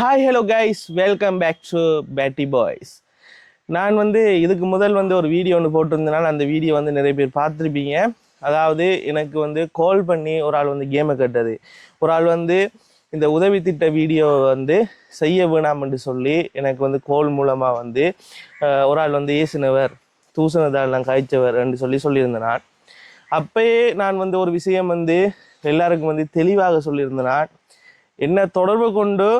Hi hello guys, welcome back to petty boys. நான் இதுக்கு முதல் ஒரு வீடியோ ஒன்று போட்டிருந்தனால அந்த வீடியோ நிறைய பேர் பார்த்துருப்பீங்க. அதாவது எனக்கு கால் பண்ணி ஒரு ஆள் கேமை கட்டது, ஒரு ஆள் இந்த உதவி திட்ட வீடியோ செய்ய வேணாம்னு சொல்லி எனக்கு கால் மூலமாக ஒரு ஆள் ஏசினவர் தூசணத்தால் காய்ச்சவர் என்று சொல்லியிருந்தேன். நான் அப்பயே நான் ஒரு விஷயம் எல்லாருக்கும் தெளிவாக சொல்லியிருந்தேன். என்ன தொடர்பு கொண்டு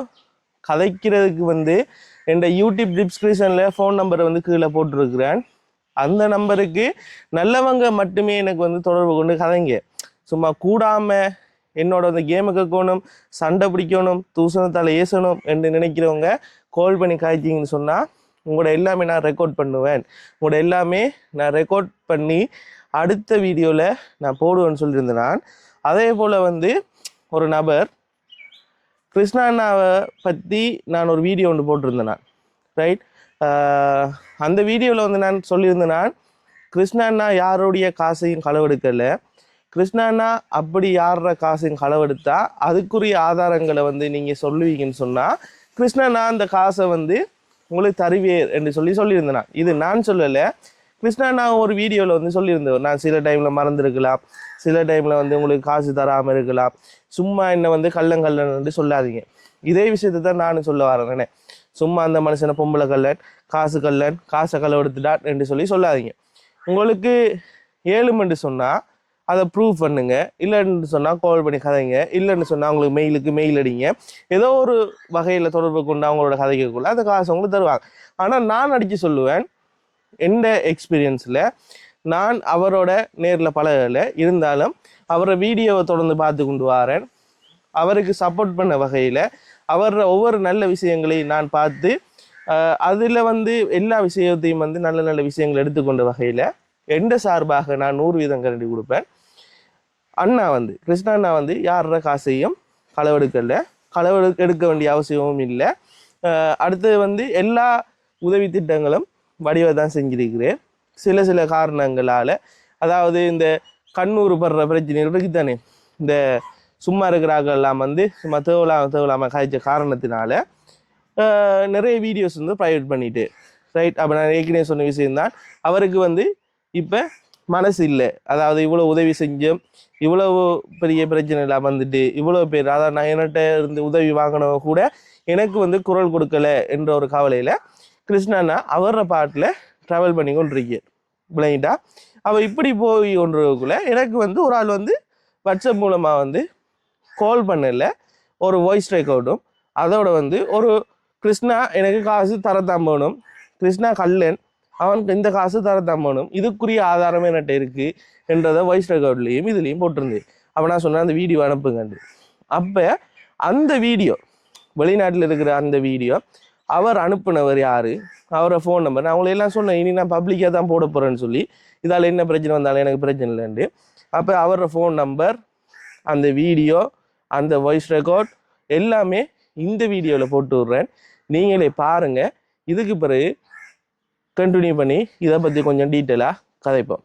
கதைக்கிறதுக்கு என் யூடியூப் டிஸ்கிரிப்ஷனில் ஃபோன் நம்பரை கீழே போட்டிருக்கிறேன். அந்த நம்பருக்கு நல்லவங்க மட்டுமே எனக்கு தொடர்பு கொண்டு கதைங்க. சும்மா கூடாமல் என்னோட கேமை கேட்கணும், சண்டை பிடிக்கணும், தூசணத்தால் ஏசணும் என்று நினைக்கிறவங்க கால் பண்ணி காய்ச்சிங்கன்னு சொன்னால் உங்களோட எல்லாமே நான் ரெக்கார்ட் பண்ணுவேன். உங்களோட எல்லாமே நான் ரெக்கார்ட் பண்ணி அடுத்த வீடியோவில் நான் போடுவேன்னு சொல்லியிருந்தேன். நான் அதே போல் ஒரு நபர் கிருஷ்ணா அண்ணாவை பற்றி நான் ஒரு வீடியோ ஒன்று போட்டிருந்தேன். நான் ரைட், அந்த வீடியோவில் நான் சொல்லியிருந்தேன், நான் கிருஷ்ணா அண்ணா யாருடைய காசையும் களவெடுக்கலை. கிருஷ்ணா அண்ணா அப்படி யாரோட காசையும் களவெடுத்தா அதுக்குரிய ஆதாரங்களை நீங்கள் சொல்லுவீங்கன்னு சொன்னால் கிருஷ்ணா அண்ணா அந்த காசை உங்களுக்கு தருவேர் என்று சொல்லியிருந்தேன். நான் இது நான் சொல்லலை, கிருஷ்ணா நான் ஒரு வீடியோவில் சொல்லியிருந்தேன். நான் சில டைமில் மறந்துருக்கலாம், சில டைமில் உங்களுக்கு காசு தராமல் இருக்கலாம். சும்மா என்ன கள்ளங்கல்லன்னு சொல்லாதீங்க. இதே விஷயத்தை தான் நானும் சொல்ல வரேன். சும்மா அந்த மனுஷனை பொம்பளை கல்லன், காசு கல்லன், காசை களவெடுத்துட்டான் என்று சொல்லாதீங்க. உங்களுக்கு ஏழுமென்று சொன்னால் அதை ப்ரூவ் பண்ணுங்க, இல்லைன்னு சொன்னால் கால் பண்ணி கதைங்க, இல்லைன்னு சொன்னால் அவங்களுக்கு மெயிலுக்கு மெயில் அடிங்க. ஏதோ ஒரு வகையில் தொடர்பு கொண்டு அவங்களோட கதைக்குள்ள அந்த காசு அவங்களுக்கு தருவாங்க. ஆனால் நான் அடித்து சொல்லுவேன், எந்த எக்ஸ்பீரியன்ஸில் நான் அவரோட நேரில் பழகலை, இருந்தாலும் அவரை வீடியோவை தொடர்ந்து பார்த்து கொண்டு வரேன். அவருக்கு சப்போர்ட் பண்ண வகையில் அவரோட ஒவ்வொரு நல்ல விஷயங்களையும் நான் பார்த்து அதில் எல்லா விஷயத்தையும் நல்ல நல்ல விஷயங்கள் எடுத்துக்கொண்ட வகையில் எந்த சார்பாக நான் 100% கரண்டி கொடுப்பேன். அண்ணா கிருஷ்ணா அண்ணா யாரோட காசையும் களவெடுக்க வேண்டிய அவசியமும் இல்லை. அடுத்து எல்லா உதவி திட்டங்களும் வடிவை தான் செஞ்சிருக்கிறேன். சில காரணங்களால், அதாவது இந்த கண்ணூர் படுற பிரச்சனை இருக்குதானே, இந்த சும்மா இருக்கிறாங்கெல்லாம் சும்மா தேவலாமல் காய்ச்ச காரணத்தினால நிறைய வீடியோஸ் ப்ரைவேட் பண்ணிட்டு ரைட். அப்போ நான் ஏற்கனவே சொன்ன விஷயம்தான், அவருக்கு இப்போ மனசு இல்லை. அதாவது இவ்வளோ உதவி செஞ்சும் இவ்வளவு பெரிய பிரச்சனை எல்லாம் இவ்வளோ பேர், அதாவது நான் என்கிட்ட இருந்து உதவி வாங்கினவங்க கூட எனக்கு குரல் கொடுக்கலை என்ற ஒரு கவலையில் கிருஷ்ணா அவர பாட்டில் ட்ராவல் பண்ணி கொண்டிருக்கேன் பிள்ளைங்கிட்டா. அவள் இப்படி போய் கொண்டிருக்குள்ள எனக்கு ஒரு ஆள் வாட்ஸ்அப் மூலமாக கால் பண்ணல, ஒரு வாய்ஸ் ரெக்கார்டும், அதோட ஒரு கிருஷ்ணா எனக்கு காசு தரத்தான் போகணும், கிருஷ்ணா கல்லன் அவனுக்கு இந்த காசு தரத்தான் போகணும், இதுக்குரிய ஆதாரமே என்கிட்ட இருக்குது என்றதை வாய்ஸ் ரெக்கார்ட்லேயும் இதுலேயும் போட்டிருந்தேன். அப்போ நான் சொன்னேன் அந்த வீடியோ அனுப்புங்கண்டு. அப்போ அந்த வீடியோ, வெளிநாட்டில் இருக்கிற அந்த வீடியோ அவர் அனுப்புனவர் யார், அவரை ஃபோன் நம்பர், நான் அவங்களெல்லாம் சொன்னேன், இனி நான் பப்ளிக்காக தான் போட போகிறேன்னு சொல்லி, இதால் என்ன பிரச்சனை வந்தாலும் எனக்கு பிரச்சனை இல்லைண்டு. அப்போ அவரோட ஃபோன் நம்பர், அந்த வீடியோ, அந்த வாய்ஸ் ரெக்கார்ட் எல்லாமே இந்த வீடியோவில் போட்டு விட்றேன், நீங்களே பாருங்கள். இதுக்கு பிறகு கண்டினியூ பண்ணி இதை பற்றி கொஞ்சம் டீட்டெயிலாக கதைப்போம்.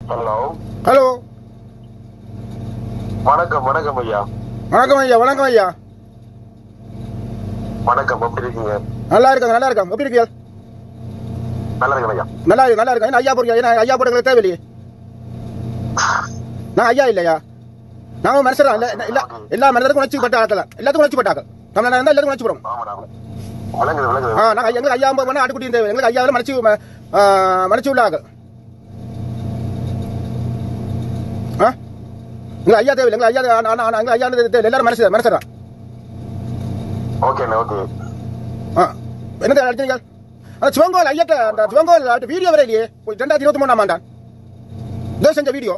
ஹலோ ஹலோ, வணக்கம். வணக்கம் ஐயா. வணக்கம் ஐயா. வணக்கம் ஐயா. வணக்கம். எப்படி இருக்கீங்க? நல்லா இருக்காங்க, நல்லா இருக்காங்க. எப்படி இருக்கீங்க? நல்லா இருக்கேன் ஐயா. நல்லா இருக்கு, நல்லா இருக்கேன். ஐயா போறீங்க? ஏன்னா ஐயா போடுறது தேவையில்லையே. நான் ஐயா இல்லையா, நாம மனுஷரா இல்ல இல்ல, எல்லா மனிதருக்கும் உணர்ச்சி பட்ட ஆட்கள், எல்லாத்துக்கும் உணர்ச்சி பட்ட ஆட்கள். தமிழ்நாடு இருந்தால் எல்லாத்துக்கும் உணர்ச்சி படும். நாங்கள் எங்களுக்கு ஐயா வேணா ஆட்டுக்குட்டி தேவை, எங்களுக்கு ஐயாவில் மனுச்சு உள்ள ஆக்கள். எங்களுக்கு ஐயா தேவை, எங்களுக்கு ஐயா எங்களுக்கு ஐயா தேவை, எல்லாரும் மனுஷரா. Okay okay. என்ன அடிச்சீங்க? அந்த சிவங்கோல் ஐயட்ட, அந்த சிவங்கோல் வீடியோ வர இல்லையே, 2023 ஆண்டான் இதோ செஞ்ச வீடியோ.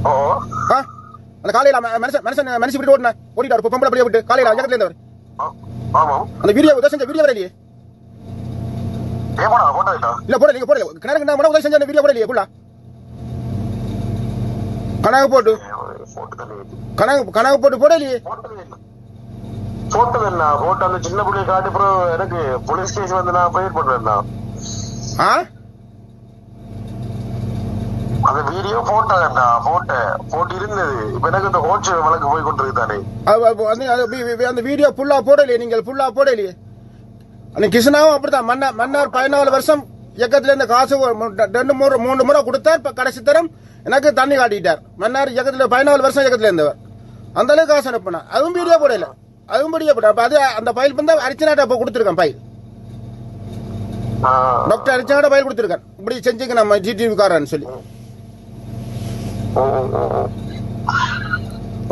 ஓ அந்த காலையில மனுஷன் விட்டு ஓடிட்டாரு, பொம்பளை அப்படியே விட்டு காலையில ஐயத்துல இருந்தவர். ஆமாம். அந்த வீடியோ இதோ செஞ்ச வீடியோ வர இல்லையே. இல்ல போட, நீங்க போடல, கிணறு உதவி செஞ்ச வீடியோ போட இல்லையே. ஃபுல்லா கணக்கு போட்டு போட இல்லையே. போட்டது என்ன போட்டு அந்த சின்ன புள்ளைய காட்டி அப்புறம் எனக்கு போலீஸ் கேஸ் நான் ஃபைல் பண்றேன். அந்த வீடியோ போட்டோ போட்டு இருந்தது. இப்ப எனக்கு இந்த ஹோட்ஸ் வழக்கு போய் கொண்டிருக்குதானே. அந்த வீடியோ ஃபுல்லா போடலையே, நீங்கள் ஃபுல்லா போடலையே. அந்த கிருஷ்ணாவும் அப்படித்தான். மன்னார் 14 வருஷம் இயக்கத்துல இந்த காசு 2-3 முறை கொடுத்தார். இப்ப கடைசி தரம் எனக்கு தண்ணி காட்டிட்டார். மன்னார் இயக்கத்துல 14 வருஷம் இயக்கத்துல இருந்தவர். அந்த அளவுக்கு காசு அனுப்பினா அதுவும் வீடியோ போடல, அதுவும் வீடியோ போட. அப்ப அது அந்த ஃபைல் வந்து அரிச்சனாட்ட இப்ப கொடுத்துருக்கேன். ஃபைல் டாக்டர் அரிச்சனாட்ட ஃபைல் கொடுத்துருக்கேன். இப்படி செஞ்சுக்க நம்ம ஜிடிவி காரன்னு சொல்லி.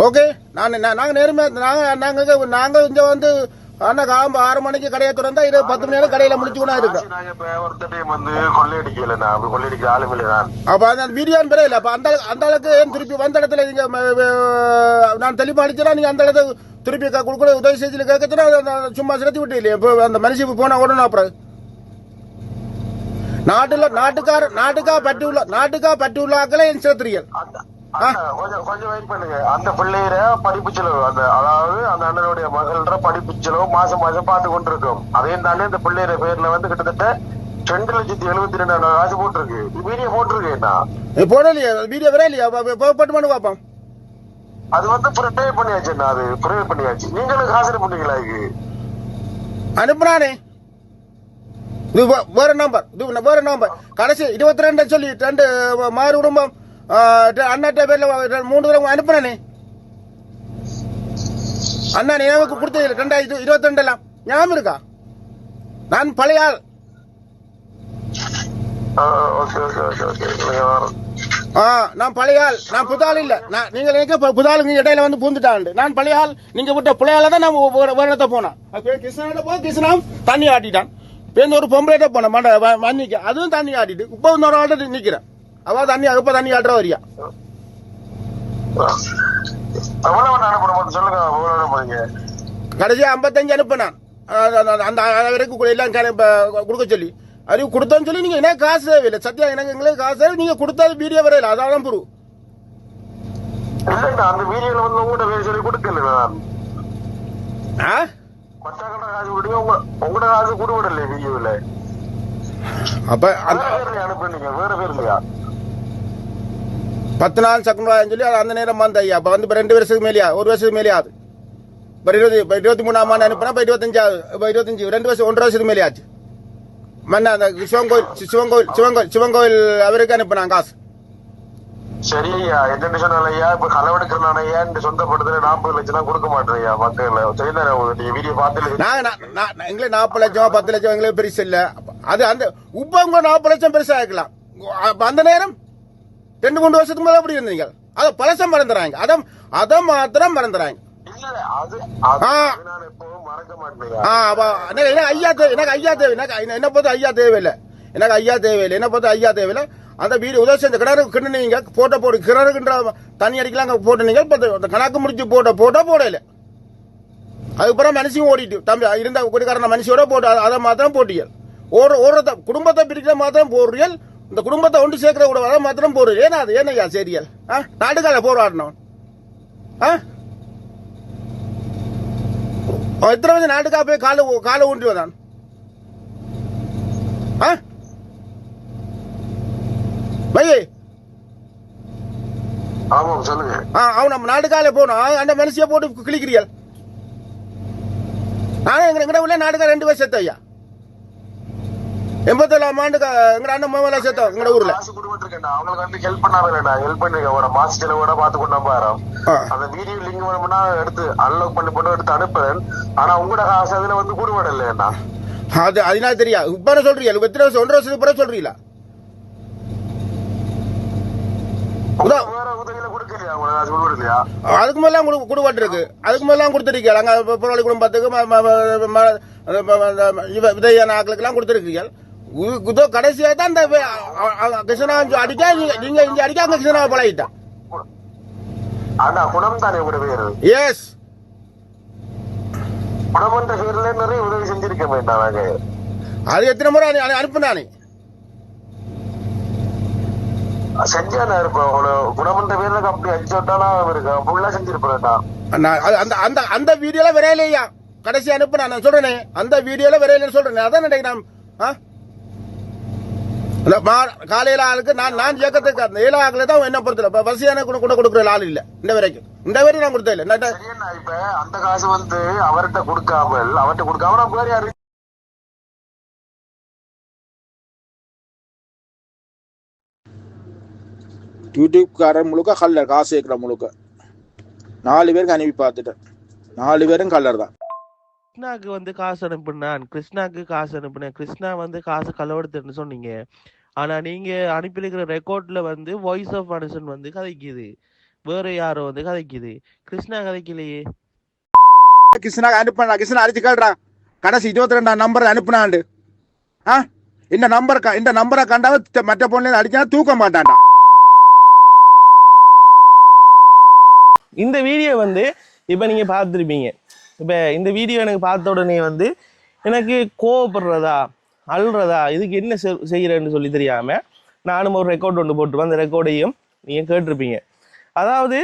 ஓகே, நாங்க நேர்மையா நாங்க இங்க வந்து அண்ணா 6 மணிக்கு கடையை திறந்தா 10 மணி நேரம் கடையில முடிச்சுக்கணும் இருக்கோம். அப்ப அந்த வீடியோ இல்ல. அப்ப அந்த அளவுக்கு ஏன் திருப்பி வந்த இடத்துல நீங்க நான் தெளிவா அடிச்சா நீங்க அந்த இடத்துல திருப்பி கொடுக்க உதவி செய்து கேட்கச்சுன்னா சும்மா சிரத்தி விட்டு இல்லையா. இப்போ அந்த மனுஷன் போனா உடனே அப்புறம் நாட்டுக்கா பற்றி உள்ள ஆக்களை என் சேர்த்துறீர்கள். கொஞ்சம் வெயிட் பண்ணுங்க. அந்த பிள்ளைய படிப்பு செலவு அதாவது அந்த அண்ணனுடைய மகள படிப்பு செலவு மாசம் பார்த்து கொண்டிருக்கும். அதையும் தாண்டி இந்த பிள்ளைய பேர்ல வந்து கிட்டத்தட்ட 2,72,000 காசு போட்டிருக்கு. வீடியோ போட்டிருக்கேன்னா போடலையா? வீடியோ வரே இல்லையா? போட்டு பாப்போம். அது வந்து ப்ரிப்பே பண்ணியாச்சு. அது ப்ரிப்பே பண்ணியாச்சு. நீங்களும் காசு பண்ணீங்களா? இது அனுப்புறானே. இது வேற நம்பர் கடைசி 22 சொல்லி 2 மாறு குடும்பம் அண்ணாட்ட பேர்ல 3 தடவை அனுப்புறானே. அண்ணா நினைவுக்கு கொடுத்தது 2022 எல்லாம் ஞாபகம் இருக்கா? நான் பழைய ஆள். நான் பழைய ஆள், நான் புதாள் இல்ல. நீங்க நினைக்க புதாளுங்க இடையில வந்து பூந்துட்டாண்டு. நான் பழைய ஆள். நீங்க விட்ட பிள்ளையால தான் நான் வேறத்தை போனேன். கிருஷ்ணா தண்ணி ஆட்டிட்டான். பேருந்து ஒரு பொம்பளைட்ட போனேன் மண்ணிக்கு, அதுவும் தண்ணி ஆட்டிட்டு இப்ப இன்னொரு ஆள்கிட்ட நிக்கிறேன். அவ தண்ணி அப்ப தண்ணி ஆட்டுற வரியா? கடைசி 55 அனுப்பினான். அந்த வரைக்கும் எல்லாம் கொடுக்க சொல்லி அறிவு கொடுத்தோன்னு சொல்லி நீங்க என்ன காசு தேவையில்லை. சத்தியா எனக்கு எங்களுக்கு காசு தேவை. நீங்க கொடுத்தாது வீடியோ வரையில, அதான் புரு. அந்த வீடியோல வந்து உங்கள்கிட்ட வேறு சொல்லி கொடுக்கல. உங்களோட காசு கொடுவிடல வீடியோல. அப்ப அனுப்புனீங்க வேற பேர் இல்லையா? 10 நாள் சக்குன்னு சொல்லி அந்த நேரம் வந்த ஐயா. அப்ப வந்து 2 வருஷத்துக்கு மேலேயா, 1 வருஷத்துக்கு மேலே ஆகுது. 23ஆம் ஆண்டு அனுப்புனா 25 2 வருஷம் 1 வருஷத்துக்கு மேலே ஆச்சு. மன்ன அந்த சிவன் கோயில் அவருக்கு அனுப்புனாங்க காசு. சரி ஐயா, என்ன சொன்னால ஐயா, இப்ப களவெடுக்கிறான ஐயா, இந்த சொந்த படத்துல 40 லட்சம் கொடுக்க மாட்டேன் ஐயா மக்கள். வீடியோ பார்த்து எங்களுக்கு 40 லட்சம் 10 லட்சம் எங்களுக்கு பெருசு இல்ல. அது அந்த உப்ப உங்க 40 லட்சம் பெருசா இருக்கலாம். அந்த நேரம் 2-3 வருஷத்துக்கு மேல எப்படி இருந்தீங்க? அத பழசம் மறந்துறாங்க. அத மாத்திரம் மறந்துறாங்க. எனக்கு ஐயா தேவை. என்ன பொறுத்த ஐயா தேவையில்லை. என்ன பொறுத்த ஐயா தேவையில்லை. அந்த வீடு உதவி செஞ்ச கிணறு கிண்டுனீங்க, போட்டோ போடு கிணறுன்ற தண்ணி அடிக்கலாம் போட்டுனீங்க. கணக்கு முடிச்சு போடல. அதுக்கப்புறம் மனுஷியும் ஓடிட்டு தம்பி இருந்த குடிக்காரன மனுஷியோட போட்டு அதை மாத்திரம் போட்டீங்க. ஓடுறத குடும்பத்தை பிரிக்கிற மாத்திரம் போடுறீர்கள். இந்த குடும்பத்தை ஒன்று சேர்க்கிற கூட அதை மாத்திரம் போடுறீங்க. ஏன்னா அது ஏனையா சரியல் நாட்டுக்கால போராடணும். எத்தனை வந்து நாட்டுக்கா போய் காலை ஊன்றி வந்தான். அவன் நம்ம நாட்டுக்கால போனோம். அந்த மனுஷிய போட்டு கிளிக்கிறீர்கள். நானும் எங்க உள்ள நாட்டுக்கா 2 பேர் செத்தோம் ஐயா. 87ஆம் ஆண்டுக்கு எங்க அண்ணன் மாமலா செத்தோம் எங்க ஊர்ல. அவங்களுக்கு வந்து ஹெல்ப் பண்ணாங்க. மாசு செலவோட பாத்து கொண்டு பாரு. அந்த வீடியோ லிங்க் வேணும்னா எடுத்து அன்லாக் பண்ணி எடுத்து அனுப்புறேன். ஆனா உங்களோட காசு அதுல வந்து கூடுபாடு இல்லையா? அது அதனால தெரியா. இப்ப சொல்றீங்க 1 வருஷத்துக்கு பிறகு சொல்றீங்களா? அதுக்கு மேலாம் குடுபாட்டு இருக்கு. அதுக்கு மேலாம் கொடுத்துருக்கீங்க. அங்க போராளி குடும்பத்துக்கு விதையான ஆக்களுக்கு எல்லாம் கொடுத்துருக்கீங்க. கடைசியா தான் இந்த கிருஷ்ணா அடிக்கா நீங்க இங்க அடிக்க அங்க கிருஷ்ணா பழகிட்டா. குணம் தானே உங்களோட பேரு? எஸ், குணம் பேர்ல நிறைய உதவி செஞ்சிருக்க வேண்டாம். அது எத்தனை முறை அனுப்புனானே செஞ்சானா இருப்பேன். குணமன்ற பேர்ல அப்படி அடிச்சோட்டாலும் இருக்கேன் ஃபுல்லா செஞ்சிருப்பேன். அந்த வீடியோல வரையிலையா கடைசி அனுப்பு நான் சொல்றேனே. அந்த வீடியோல வரையில சொல்றேன். அதான் நினைக்கிறேன். அந்த காலையில ஆளுக்கு நான் இயக்கத்துக்கு அந்த 7 ஆளுக்கு தான் என்ன பொறுத்தல வரிசையான கூட கொடுக்குற ஆள் இல்ல இந்த வரைக்கும் நான் கொடுத்தே இல்ல இப்ப அந்த காசு வந்து அவர்கிட்ட கொடுக்காமல் நம்ம வேற யாரு யூடியூப்காரன் முழுக்க கல்லர் காசு சேர்க்கிற முழுக்க 4 பேருக்கு அனுப்பி பார்த்துட்டேன் 4 பேரும் கல்லர் தான். கிருஷ்ணாக்கு வந்து காசு அனுப்புனான், கிருஷ்ணாக்கு காசு அனுப்புனேன், கிருஷ்ணா வந்து காசு களவெடுத்துன்னு சொன்னீங்க. ஆனா நீங்க அனுப்பியிருக்கிற ரெக்கார்ட்ல வந்து வாய்ஸ் ஆஃப் மனுஷன் வந்து கதைக்குது, வேற யாரோ வந்து கதைக்குது, கிருஷ்ணா கதைக்கலையே. கிருஷ்ணா அனுப்பினா கிருஷ்ணா அடிச்சு கேள்றா கடைசி 22 நம்பர் அனுப்புனாண்டு இந்த நம்பரை கண்டாவது மற்ற பொண்ணு அடிச்சா தூக்க மாட்டான்டா. இந்த வீடியோ வந்து இப்போ நீங்கள் பார்த்துருப்பீங்க. இப்போ இந்த வீடியோ எனக்கு பார்த்த உடனே வந்து எனக்கு கோவப்படுறதா அழுறதா இதுக்கு என்ன செய்கிறேன்னு சொல்லி தெரியாமல் நானும் ஒரு ரெக்கார்ட் ஒன்று போட்டுருவேன். அந்த ரெக்கார்டையும் நீங்கள் கேட்டிருப்பீங்க. அதாவது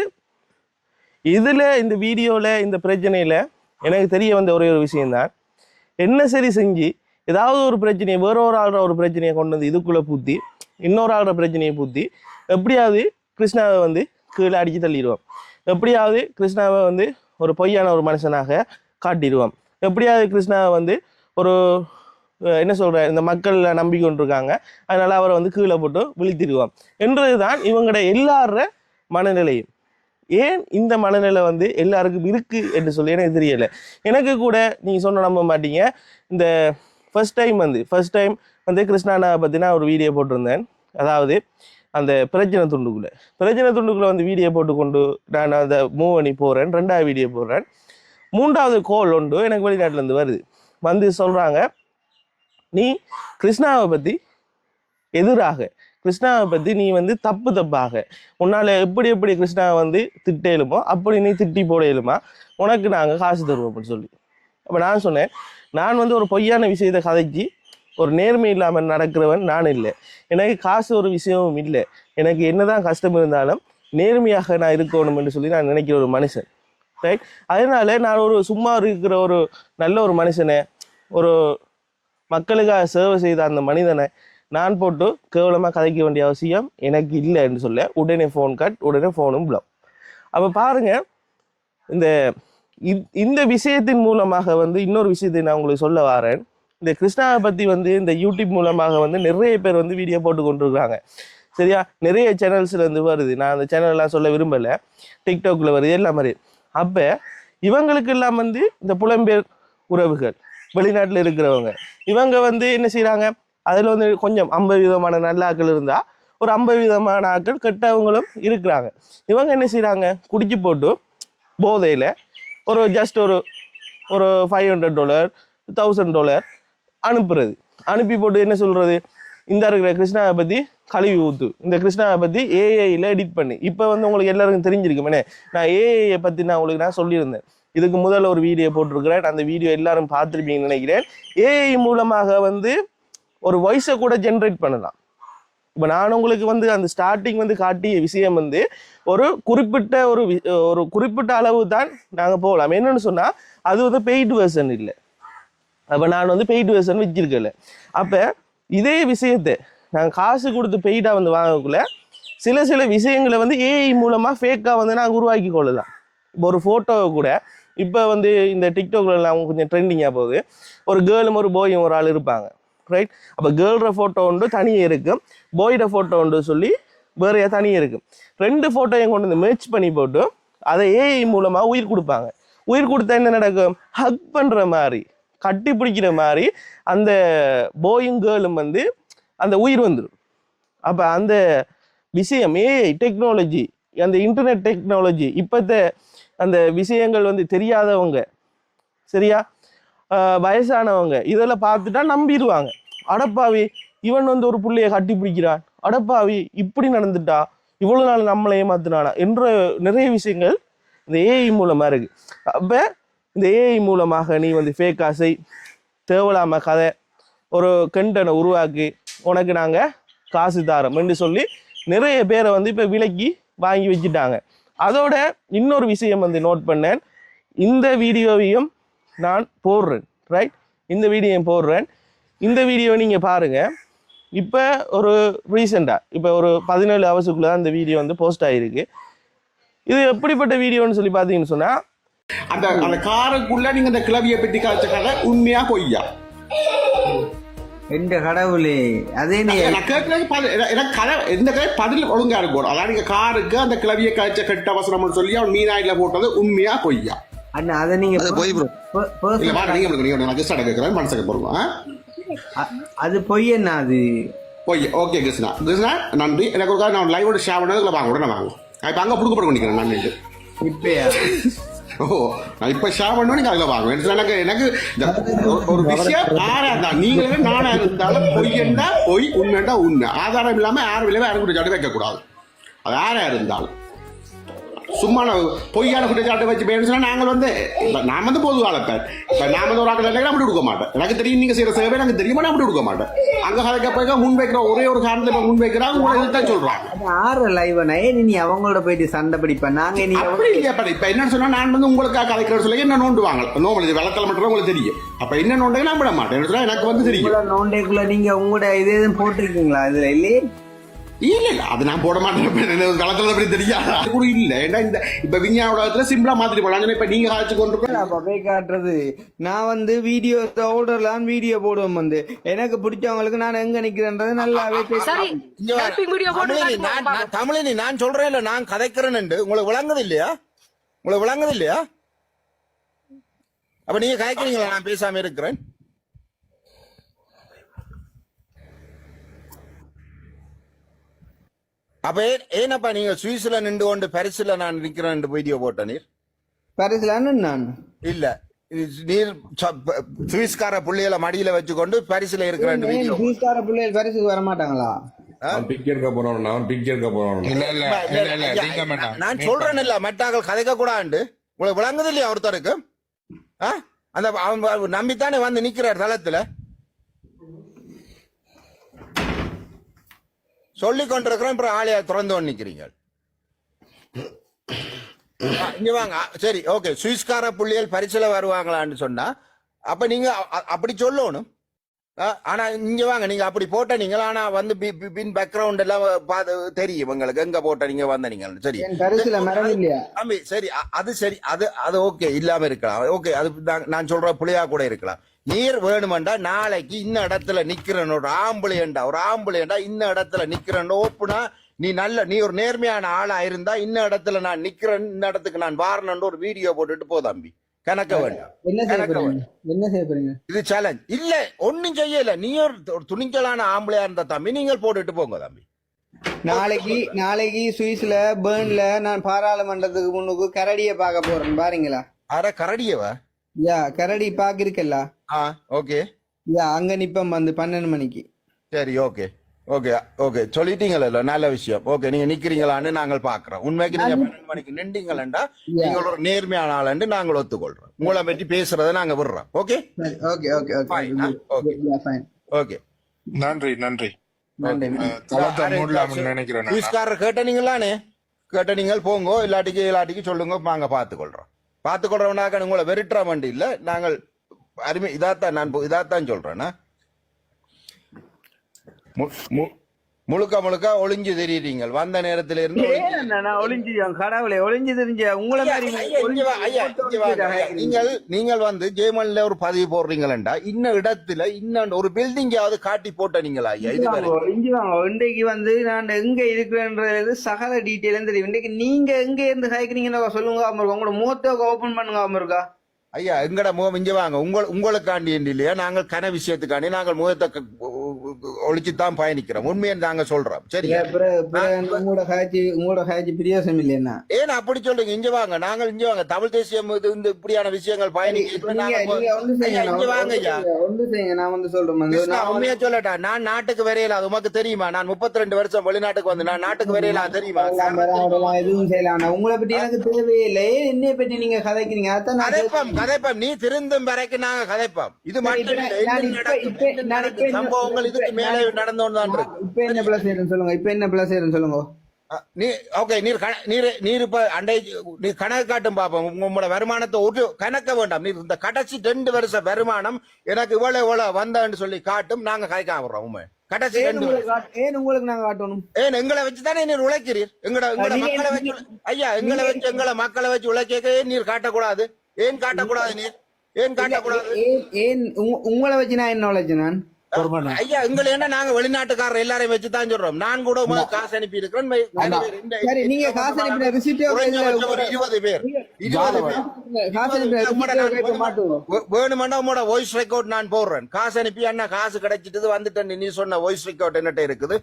இதில் இந்த வீடியோவில் இந்த பிரச்சனையில் எனக்கு தெரிய வந்த ஒரே ஒரு விஷயந்தான், என்ன சரி செஞ்சு ஏதாவது ஒரு பிரச்சனையை வேற ஒரு ஆள்ற ஒரு பிரச்சனையை கொண்டு வந்து இதுக்குள்ளே பூத்தி இன்னொரு ஆள்ற பிரச்சனையை பூத்தி எப்படியாவது கிருஷ்ணாவை வந்து கீழே அடித்து தள்ளிடுவோம், எப்படியாவது கிருஷ்ணாவை வந்து ஒரு பொய்யான ஒரு மனுஷனாக காட்டிடுவோம், எப்படியாவது கிருஷ்ணாவை வந்து ஒரு என்ன சொல்கிற இந்த மக்கள் நம்பி கொண்டிருக்காங்க அதனால் அவரை வந்து கீழே போட்டு விழித்திடுவோம் என்றது தான் இவங்களோட எல்லார மனநிலையும். ஏன் இந்த மனநிலை வந்து எல்லாருக்கும் இருக்குது என்று சொல்லி எனக்கு தெரியலை. எனக்கு கூட நீங்கள் சொன்ன நம்ப மாட்டீங்க, இந்த ஃபர்ஸ்ட் டைம் வந்து கிருஷ்ணாவை பற்றி நான் ஒரு வீடியோ போட்டிருந்தேன். அதாவது அந்த பிரச்சனை துண்டுக்குள்ளே வந்து வீடியோ போட்டுக்கொண்டு நான் அதை மூவ் பண்ணி போகிறேன், 2வது வீடியோ போடுறேன். 3வது கோல் ஒன்று எனக்கு வெளிநாட்டிலேருந்து வருது, வந்து சொல்கிறாங்க நீ கிருஷ்ணாவை பற்றி எதிராக, கிருஷ்ணாவை பற்றி நீ வந்து தப்பாக உன்னால் எப்படி கிருஷ்ணாவை வந்து திட்டேலுமோ அப்படி நீ திட்டி போடையிலுமா உனக்கு நாங்கள் காசு தருவோம் அப்படின்னு சொல்லி. அப்போ நான் சொன்னேன், நான் வந்து ஒரு பொய்யான விஷயத்தை கதைச்சி ஒரு நேர்மை இல்லாமல் நடக்கிறவன் நான் இல்லை, எனக்கு காசு ஒரு விஷயமும் இல்லை, எனக்கு என்னதான் கஷ்டம் இருந்தாலும் நேர்மையாக நான் இருக்கணும் என்று சொல்லி நான் நினைக்கிற ஒரு மனுஷன், ரைட். அதனால நான் ஒரு சும்மா இருக்கிற ஒரு நல்ல ஒரு மனுஷனை, ஒரு மக்களுக்காக சேவை செய்த அந்த மனிதனை நான் போட்டு கேவலமாக கதைக்க வேண்டிய அவசியம் எனக்கு இல்லை என்று சொல்ல உடனே ஃபோன் கட், உடனே ஃபோனும் ப்ளாக். அப்போ பாருங்கள், இந்த விஷயத்தின் மூலமாக வந்து இன்னொரு விஷயத்தை நான் உங்களுக்கு சொல்ல வரேன். இந்த கிருஷ்ணாவை பற்றி வந்து இந்த யூடியூப் மூலமாக வந்து நிறைய பேர் வந்து வீடியோ போட்டு கொண்டிருக்காங்க, சரியா. நிறைய சேனல்ஸில் வந்து வருது, நான் அந்த சேனல்லாம் சொல்ல விரும்பலை, டிக்டாக்ல வருது எல்லாம் மாதிரி. அப்போ இவங்களுக்கெல்லாம் வந்து இந்த புலம்பெயர் உறவுகள் வெளிநாட்டில் இருக்கிறவங்க இவங்க வந்து என்ன செய்கிறாங்க, அதில் வந்து கொஞ்சம் 50% நல்ல ஆக்கள் இருந்தால் ஒரு 50% ஆக்கள் கெட்டவங்களும் இருக்கிறாங்க. இவங்க என்ன செய்கிறாங்க, குடிச்சு போட்டு போதையில் ஒரு ஜஸ்ட் ஒரு $500 $1000 அனுப்புறது, அனுப்பி போட்டு என்ன சொல்கிறது, இந்த இருக்கிற கிருஷ்ணாவை பற்றி கழுவி ஊற்று, இந்த கிருஷ்ணாவை பற்றி ஏஐயில் எடிட் பண்ணி. இப்போ வந்து உங்களுக்கு எல்லாருக்கும் தெரிஞ்சிருக்குமே, நான் ஏஐயை பற்றி நான் சொல்லியிருந்தேன், இதுக்கு முதல்ல ஒரு வீடியோ போட்டிருக்கிறேன், அந்த வீடியோ எல்லாரும் பார்த்துருப்பீங்கன்னு நினைக்கிறேன். ஏஐ மூலமாக வந்து ஒரு வாய்ஸை கூட ஜென்ரேட் பண்ணலாம். இப்போ நான் உங்களுக்கு வந்து அந்த ஸ்டார்டிங் வந்து காட்டிய விஷயம் வந்து ஒரு குறிப்பிட்ட அளவு தான் நாங்கள் போகலாம். என்னன்னு சொன்னால் அது வந்து பெய்டு வெர்ஷன் இல்லை, அப்போ நான் வந்து பெய்டு வெர்ஷன் வச்சிருக்கல. அப்போ இதே விஷயத்தை நாங்கள் காசு கொடுத்து பெய்டாக வந்து வாங்கக்குள்ள சில விஷயங்களை வந்து ஏஐ மூலமாக ஃபேக்காக வந்து நாங்கள் உருவாக்கி கொள்ளலாம். இப்போ ஒரு ஃபோட்டோவை கூட இப்போ வந்து இந்த டிக்டாக்லாம் கொஞ்சம் ட்ரெண்டிங்காக போகுது, ஒரு கேர்ளும் ஒரு பாயும் ஒரு ஆள் இருப்பாங்க, ரைட். அப்போ கேர்ள்ற ஃபோட்டோ உண்டு தனியாக இருக்கும், பாயோட ஃபோட்டோ உண்டு சொல்லி வேறையா தனியாக இருக்கும். 2 ஃபோட்டோவையும் கொண்டு வந்து மேட்ச் பண்ணி போட்டு அதை ஏஐ மூலமாக உயிர் கொடுப்பாங்க. உயிர் கொடுத்தா என்ன நடக்கும், ஹக் பண்ணுற மாதிரி கட்டி பிடிக்கிற மாதிரி அந்த பாயும் கேர்ளும் வந்து அந்த உயிர் வந்துடும். அப்போ அந்த விஷயம் ஏஐ டெக்னாலஜி, அந்த இன்டர்நெட் டெக்னாலஜி, இப்போத்த அந்த விஷயங்கள் வந்து தெரியாதவங்க, சரியா, வயசானவங்க இதெல்லாம் பார்த்துட்டா நம்பிடுவாங்க. அடப்பாவி இவன் வந்து ஒரு புள்ளையை கட்டி பிடிக்கிறான், அடப்பாவி இப்படி நடந்துட்டா, இவ்வளோ நாள் நம்மளை ஏமாத்தினானா என்ற நிறைய விஷயங்கள் இந்த ஏஐ மூலமாக இருக்குது. அப்போ இந்த ஏஐ மூலமாக நீ வந்து ஃபேக் ஆசை தேவலாம கதை ஒரு கண்டனை உருவாக்கி உனக்கு நாங்கள் காசு தாரோம் என்று சொல்லி நிறைய பேரை வந்து இப்போ விலைக்கு வாங்கி வச்சுட்டாங்க. அதோட இன்னொரு விஷயம் வந்து நோட் பண்ணேன், இந்த வீடியோவையும் நான் போடுறேன், ரைட். இந்த வீடியோவையும் போடுறேன், இந்த வீடியோவை நீங்கள் பாருங்கள். இப்போ ஒரு ரீசெண்டாக இப்போ ஒரு 17 ஹவர்ஸுக்குள்ளே தான் இந்த வீடியோ வந்து போஸ்ட் ஆகிருக்கு. இது எப்படிப்பட்ட வீடியோன்னு சொல்லி பார்த்தீங்கன்னு சொன்னால், அந்த அந்த காருக்குள்ள நீங்க அந்த கிளவியை பற்றி காய்ச்ச கதை உண்மையா பொய்யா? எந்த கடவுளே அதே நான் கேட்கறது எனக்கு கதை எந்த கதை பதில் ஒழுங்கா இருக்கும். அதான் நீங்க காருக்கு அந்த கிளவியை காய்ச்ச கெட்ட அவசரம்னு சொல்லி அவன் மீனாயில போட்டது உண்மையா பொய்யா? அண்ணா அதை நீங்க போய் ப்ரோ இல்ல வா நீங்க நான் கிருஷ்ணா கேட்கிறேன் மனசுக்கு போடுவோம். அது பொய் என்ன அது பொய். ஓகே கிருஷ்ணா கிருஷ்ணா நன்றி. எனக்கு ஒரு நான் லைவோட ஷேர் பண்ணதுல வாங்க உடனே வாங்க. இப்போ அங்கே புடுக்கப்பட பண்ணிக்கிறேன் நான் நின்று. இப்பயா ஓ நான் இப்போ ஷேர் பண்ணுவேன் நீங்கள் அதில் வாங்க. எனக்கு ஒரு விஷயம் யாரா இருந்தா நீங்களே நானா இருந்தாலும் பொய்யண்டா பொய் உண்மைண்டா உண்மை ஆதாரம் இல்லாமல் யாரும் விளைவு யாரும் குற்றச்சாட்டு வைக்கக்கூடாது. அது யாரா இருந்தாலும் சும்மா பொய்யான குற்றச்சாட்டு வச்சு பேசுனா நாங்கள் வந்து நான் வந்து பொதுவாளப்பேன். இப்போ நான் வந்து ஒரு ஆட்கள் அப்படி கொடுக்க மாட்டேன். எனக்கு தெரியும் நீங்கள் செய்கிற சேவை எனக்கு தெரியுமா, நான் அப்படி கொடுக்க மாட்டேன். அங்கே கதைக்க போய் முன் வைக்கிற ஒரே ஒரு காரணத்தை முன் வைக்கிறாங்க உங்களை இதுதான் சொல்றாங்க. ஆறு லைவனே நீ அவங்களோட போயிட்டு சண்டை பிடிப்ப நாங்க நீ அப்படி இல்லையா? இப்போ என்ன சொன்னா நான் வந்து உங்களுக்காக கதைக்கிற சொல்லி என்ன நோண்டு வாங்க நோம்பல் இது வெள்ளத்தில் மட்டும் உங்களுக்கு தெரியும். அப்ப என்ன நோண்டை நான் விட மாட்டேன் சொன்னா எனக்கு வந்து தெரியும். நோண்டைக்குள்ள நீங்க உங்களோட இது எதுவும் போட்டிருக்கீங்களா இதுல இல்லையே? இல்ல இல்ல அது நான் போட மாட்டேன். களத்துல அப்படி தெரியாது கூட இல்ல. ஏன்னா இந்த இப்ப விஞ்ஞான உலகத்துல சிம்பிளா மாத்திட்டு போனாங்க. இப்ப நீங்க காய்ச்சி கொண்டு காட்டுறது நான் வந்து வீடியோ ஓடலாம் வீடியோ போடுவோம் வந்து எனக்கு பிடிச்சவங்களுக்கு நான் எங்க நிக்கிறேன்றது நல்லாவே தமிழினி நான் சொல்றேன் இல்ல நான் கதைக்கிறேன்னு உங்களுக்கு விளங்குது இல்லையா? உங்களுக்கு விளங்குது இல்லையா? அப்ப நீங்க கதைக்கிறீங்களா நான் பேசாம இருக்கிறேன்? அப்ப ஏனப்பா நீங்க சுவிஸ்ல நின்று கொண்டு பரிசுல நான் நிக்கிறேன் வீடியோ போட்ட நீர் பரிசுலான்னு நான் இல்ல நீர் சுவிஸ்கார புள்ளிகளை மடியில வச்சுக்கொண்டு பரிசுல இருக்கிறேன் வீடியோ. சுவிஸ்கார பிள்ளைகள் பரிசுக்கு வர மாட்டாங்களா? நான் சொல்றேன் இல்ல மெட்டாக்கள் கதைக்க கூடாது உங்களுக்கு விளங்குது இல்லையா? ஒருத்தருக்கு அந்த அவன் நம்பித்தானே வந்து நிக்கிறார் தளத்துல சொல்லி கொண்டிருக்கிறோம். அப்புறம் ஆளையா திறந்து நிக்கிறீங்க. இங்க வாங்க. சரி ஓகே சுவிஸ்கார புள்ளிகள் பரிசுல வருவாங்களான்னு சொன்னா அப்ப நீங்க அப்படி சொல்லணும். ஆனா இங்க வாங்க நீங்க அப்படி போட்ட நீங்க ஆனா வந்து பின் பேக்ரவுண்ட் எல்லாம் தெரியும் உங்களுக்கு எங்க போட்ட நீங்க வந்த நீங்க. சரி தம்பி சரி அது சரி அது ஓகே இல்லாம இருக்கலாம். ஓகே அது நான் சொல்ற புள்ளியா கூட இருக்கலாம். நீர் வேணுமெண்டா நாளைக்கு இந்த இடத்துல நிக்கிறேன் ஒரு ஆம்பளையண்டா இந்த இடத்துல நிக்கிறேன் ஓப்புனா நீ ஒரு நேர்மையான ஆளா இருந்தா இந்த இடத்துல நான் நிக்கிறேன் இந்த இடத்துக்கு நான் வாரணும்னு ஒரு வீடியோ போட்டுட்டு போதாம்பி கணக்க வேண்டாம். இது சேலஞ்ச் இல்ல ஒன்னும் செய்யல. நீ ஒரு துணிச்சலான ஆம்பளையா இருந்தா தம்பி நீங்கள் போட்டுட்டு போங்க தம்பி. நாளைக்கு சுவிஸ்ல பேர்ன்ல நான் பாராளுமன்றத்துக்கு முன்னுக்கு கரடியை பார்க்க போறேன் பாருங்களா? அட கரடியவா? யா கரடி பாக்கிருக்கல்ல? ஓகே யா அங்க நிப்பம் வந்து 12 மணிக்கு. சரி ஓகே ஓகே ஓகே சொல்லிட்டீங்களா? நல்ல விஷயம். ஓகே நீங்க நிக்கிறீங்களான்னு நாங்கள் பாக்குறோம். உண்மைக்கு நீங்க 12 மணிக்கு நின்றீங்களா நீங்க ஒரு நேர்மையான ஆளு நாங்கள் ஒத்துக்கொள்றோம். உங்களை பற்றி பேசுறதை நாங்க விடுறோம். Okay okay okay okay okay நன்றி நன்றி. கேட்டீங்களானே கேட்டீங்கள் போங்கோ இல்லாட்டிக்கு சொல்லுங்க நாங்க பாத்துக்கொள்றோம்னாக்க உங்களை வெறுட்டுற வண்டி இல்ல. நாங்கள் அருமை இதாத்தான் சொல்றேன்னா முழுக்க ஒளிஞ்சு தெரியுறீங்க வந்த நேரத்துல இருந்து நீங்கள் வந்து ஜேமன்ல ஒரு பதிவு போடுறீங்களா இன்ன இடத்துல இன்னும் ஒரு பில்டிங்காவது காட்டி போட்ட நீங்களா? இன்றைக்கு வந்து நான் எங்க இருக்கிறேன்றது சகல டீட்டெயிலும் தெரியும். இன்றைக்கு நீங்க எங்க இருந்து காய்க்கிறீங்கன்னு சொல்லுங்க. உங்களோட மூத்த ஓபன் பண்ணுங்க இருக்கா? ஐயா எங்கட முகம் இங்க வாங்க. உங்களுக்காண்டி இல்லையா நாங்கள் கன விஷயத்துக்காண்டி நாங்கள் முகத்தை ஒழிச்சுதான் பயணிக்கிறோம். உண்மையை நாங்க சொல்றோம். சரி உங்களோட காய்ச்சி பிரியோசம் இல்லையா? ஏன் அப்படி சொல்றீங்க? இங்க வாங்க. நாங்கள் இங்க வாங்க. தமிழ் தேசியம் இந்த இப்படியான விஷயங்கள் உண்மையா சொல்லட்டா நான் நாட்டுக்கு வரையல. அது உமக்கு தெரியுமா? நான் 32 வருஷம் வெளிநாட்டுக்கு வந்து நான் நாட்டுக்கு வரையல தெரியுமா? எதுவும் செய்யலாம். உங்களை பற்றி எனக்கு தேவையில்லை. என்னை பற்றி நீங்க கதைக்கிறீங்க. கதைப்பம் நீ திருந்தும் வரைக்கும் நாங்க கதைப்போம். இது மட்டும் சம்பவங்கள் இதுக்கு மேல நடந்தோன்னு தான் இருக்கு. இப்ப என்ன பிளஸ் சொல்லுங்க. இப்ப என்ன பிளஸ் சொல்லுங்க. நீ ஓகே நீர் இப்ப அண்டை நீ கணக்கு காட்டும் பாப்போம் உங்களோட வருமானத்தை ஒரு கணக்க வேண்டாம் நீர் இந்த கடைசி 2 வருஷ வருமானம் எனக்கு இவ்வளவு வந்தன்னு சொல்லி காட்டும் நாங்க கதைக்காம விடுறோம் உண்மை கடைசி 2 வருஷம் ஏன் உங்களுக்கு நாங்க காட்டணும் ஏன் எங்களை வச்சுதானே நீர் உழைக்கிறீர் எங்கட மக்களை வச்சு ஐயா எங்களை மக்களை வச்சு உழைக்க நீர் காட்டக்கூடாது ஏன் காட்டக்கூடாது நீர் ஏன் காட்டக்கூடாது ஏன் உங்களை வச்சு நான் என்ன உழைச்சு நான் ஐயா எங்களை என்ன நாங்க வெளிநாட்டுக்காரர் எல்லாரையும் வச்சுதான் சொல்றோம் நான் கூட உங்களுக்கு காசு அனுப்பி இருக்கிறேன் சரி நீங்க காசு அனுப்பின ரிசிப்ட் 20 பேர் வேணுமெண்டா உங்களோட வாய்ஸ் ரெக்கார்ட் நான் போடுறேன் காசு அனுப்பி அண்ணா காசு கிடைச்சிட்டு வந்துட்டேன் நீ சொன்ன வாய்ஸ் ரெக்கார்ட் என்னட்ட இருக்குது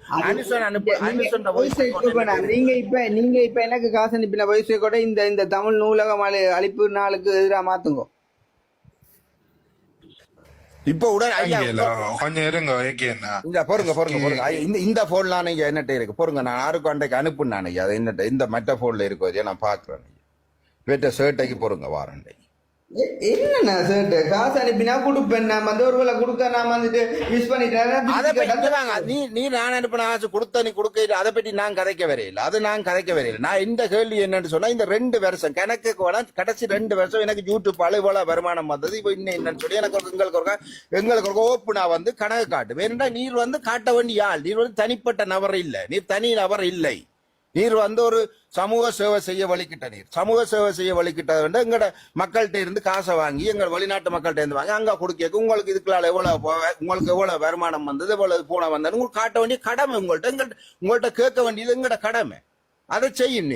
நீங்க இப்ப எனக்கு காசு அனுப்பின வாய்ஸ் ரெக்கார்டை இந்த தமிழ் நூலகம் அழிப்பு நாளுக்கு எதிராக மாத்துங்க இப்ப உடனே ஐயா கொஞ்சம் இருங்க இந்த பொறுங்க இந்த போன்லாம் நீங்க என்னட்ட இருக்கு பொறுங்க நான் யாருக்கும் அன்றைக்கு அனுப்புனான் ஐயா அது என்னட்ட இந்த மற்ற போன்ல இருக்கு நான் பாக்குறேன் வேட்ட ஷர்ட்டைக்கு பொறுங்க வாரண்டை என்னண்ணா சார் காசு அனுப்பினா கொடுப்பேன் நான் வந்து ஒரு வேலை கொடுக்க நான் வந்துட்டு யூஸ் பண்ணிட்டேன் நீ நான் அனுப்பின காசு கொடுத்த நீ கொடுக்க அதை பற்றி நான் கதைக்க வரையில அது நான் கதைக்க வரையில நான் இந்த கேள்வி என்னன்னு சொன்னா இந்த 2 வருஷம் கணக்கு கடைசி 2 வருஷம் எனக்கு யூடியூப் இவ்வளவு வருமானம் வந்தது இப்ப இன்னும் என்னன்னு சொல்லி எனக்கு எங்களுக்கு ஒரு ஓப்பனா வந்து கணக்கு காட்டு வேணும்னா நீர் வந்து காட்ட வேண்டிய ஆள் நீர் வந்து தனிப்பட்ட நபர் இல்லை நீர் தனி நபர் இல்லை நீர் வந்து ஒரு சமூக சேவை செய்ய வழிகிட்ட நீர் சமூக சேவை செய்ய வழிகிட்ட வந்து எங்கட மக்கள்கிட்ட இருந்து காசை வாங்கி எங்க வெளிநாட்டு மக்கள்கிட்ட இருந்து வாங்கி அங்க கொடுக்க உங்களுக்கு இதுக்குள்ள உங்களுக்கு எவ்வளவு வருமானம் வந்தது எவ்வளவு போன வந்தது உங்களுக்கு காட்ட வேண்டிய கடமை உங்கள்கிட்ட கேட்க வேண்டியது எங்கட கடமை அதை செய்யும்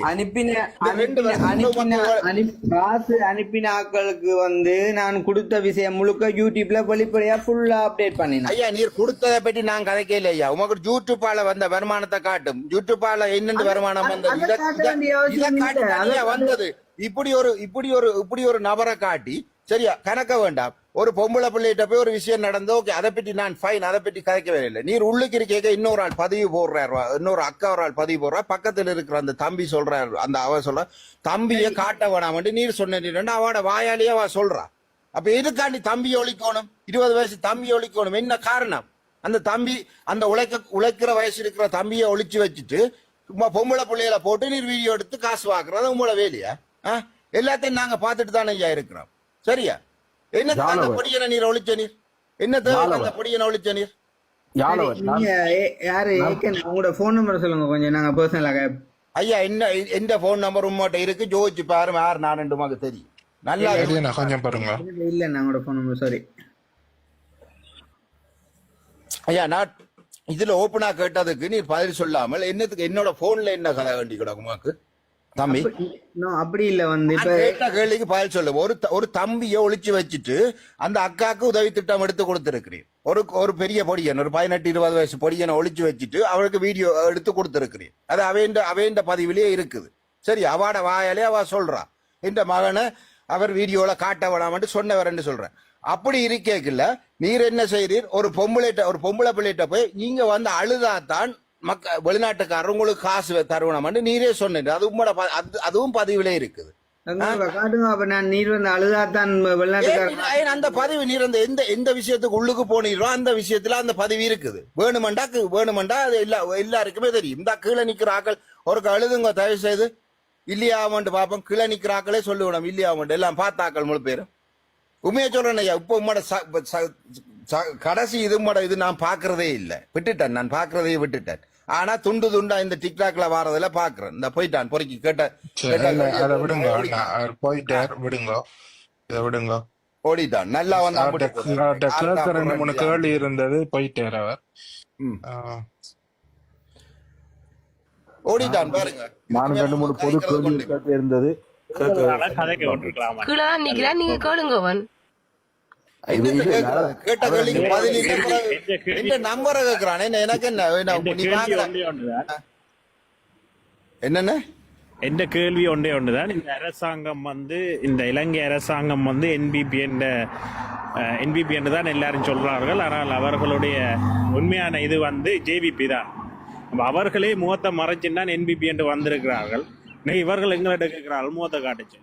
காசு அனுப்பின ஆட்களுக்கு வந்து நான் கொடுத்த விஷயம் முழுக்க யூடியூப்ல வெளிப்படையா ஃபுல்லா அப்டேட் பண்ணினேன் ஐயா நீர் கொடுத்ததை பற்றி நான் கதைக்கல ஐயா உங்களுக்கு யூடியூப்பால வந்த வருமானத்தை காட்டும் யூடியூப்பால என்னென்ன வருமானம் வந்தது இப்படி ஒரு நபரை காட்டி சரியா கணக்க வேண்டாம் ஒரு பொம்பளை பிள்ளைகிட்ட போய் ஒரு விஷயம் நடந்து ஓகே அதை பற்றி நான் ஃபைன் அதை பற்றி கதைக்கவே இல்லை நீர் உள்ளுக்கு இருக்க இன்னொரு ஆள் பதிவு போடுறாரு இன்னொரு அக்கா ஒரு ஆள் பதிவு போடுறா பக்கத்துல இருக்கிற அந்த தம்பி சொல்றாரு அந்த அவ சொல்ற தம்பியை காட்ட வேணாம் நீர் சொன்ன அவட வாயாலேயே அவ சொல்றா அப்ப எதுக்காண்டி தம்பியை ஒழிக்கணும் 20 வயசு தம்பியை ஒழிக்கணும் என்ன காரணம் அந்த தம்பி அந்த உழைக்கிற வயசு இருக்கிற தம்பியை ஒழிச்சு வச்சுட்டு பொம்பளை பிள்ளைகளை போட்டு நீர் வீடியோ எடுத்து காசு வாக்குறது உங்களோட வேலையா எல்லாத்தையும் நாங்க பார்த்துட்டு தானே ஐயா இருக்கிறோம் சரியா என்ன அந்த பொடியனை நீர் ஒழிச்ச நீர் என்ன தேவை அந்த பொடியனை ஒழிச்ச நீர் யாரு உங்களோட போன் நம்பர் சொல்லுங்க கொஞ்சம் நாங்க பர்சனலா ஐயா என்ன எந்த போன் நம்பர் உங்கள்கிட்ட இருக்கு ஜோதிச்சு பாரு யார் நான் ரெண்டுமாக்கு தெரியும் நல்லா கொஞ்சம் பாருங்க இல்ல உங்களோட போன் நம்பர் சாரி ஐயா நான் இதுல ஓப்பனா கேட்டதுக்கு நீ பதில் சொல்லாமல் என்னத்துக்கு என்னோட போன்ல என்ன கதை வேண்டி கிடக்குமாக்கு தம்பி அப்படி இல்ல வந்து கேட்ட கேள்விக்கு பதில் சொல்லு ஒரு தம்பியை ஒழிச்சு வச்சுட்டு அந்த அக்காவுக்கு உதவி திட்டம் எடுத்து கொடுத்திருக்கிறேன் ஒரு பெரிய பொடியன் ஒரு 18-20 வயசு பொடியனை ஒழிச்சு வச்சுட்டு அவருக்கு வீடியோ எடுத்து கொடுத்திருக்கிறேன் அது அவைண்ட பதிவிலேயே இருக்குது சரி அவாட வாயாலே அவ சொல்றா இந்த மகனை அவர் வீடியோல காட்ட வேணாம்னு சொன்னவர்ன்னு சொல்றேன் அப்படி இருக்கேக்குல்ல நீர் என்ன செய்றீர் ஒரு பொம்பளை பிள்ளைகிட்ட போய் நீங்க வந்து அழுதாத்தான் வெளிநாட்டுக்காரர் உங்களுக்கு காசு தருவணும் நீரே சொன்னீங்க அதுவும் பதிவுல இருக்குது அந்த பதிவு நீர் எந்த விஷயத்துக்கு உள்ளுக்கு போனீரோ அந்த விஷயத்துல அந்த பதிவு இருக்குது வேணுமெண்டா அது எல்லாருக்குமே தெரியும் இந்த கீழே நிக்கிற ஆக்கள் ஒரு அழுதுங்க தயவு செய்து இல்லையாமன்ட்டு பாப்போம் கீழே நிக்கிற ஆக்களே சொல்லுவிடும் இல்லையாமன்ட்டு எல்லாம் பார்த்தாக்கள் முழு பேரும் உண்மையா சொல்றேன் ஐயா இப்ப உம்மோட கடைசி இது நான் பாக்குறதே இல்லை நான் பாக்குறதே விட்டுட்டேன் ஆனா துண்டா இந்த டிக்டாக்ல வாரதுல பாக்குறேன் இந்த போயிட்டான் பொறுக்கி விடுங்க ஓடிட்டான் நல்லா வந்து 2-3 கேள்வி இருந்தது போயிட்டார் அவர் ஓடிட்டான் பாருங்க நான் 2-3 பொது கேள்வி இருந்தது நீங்க கேளுங்க கேட்ட கேள்விக்கு பதில் நம்பரை கேட்கிறான் எனக்கு என்னென்ன எந்த கேள்வி ஒன்றுதான் இந்த அரசாங்கம் வந்து இந்த இலங்கை அரசாங்கம் வந்து என்பிபி என்று தான் எல்லாரும் சொல்றார்கள் ஆனால் அவர்களுடைய உண்மையான இது வந்து ஜேவிபி தான் அவர்களே முகத்தை மறைச்சுன்னு தான் என்பிபி என்று வந்திருக்கிறார்கள் இவர்கள் எங்கள்கிட்ட கேட்கிறார்கள் முகத்தை காட்டுச்சு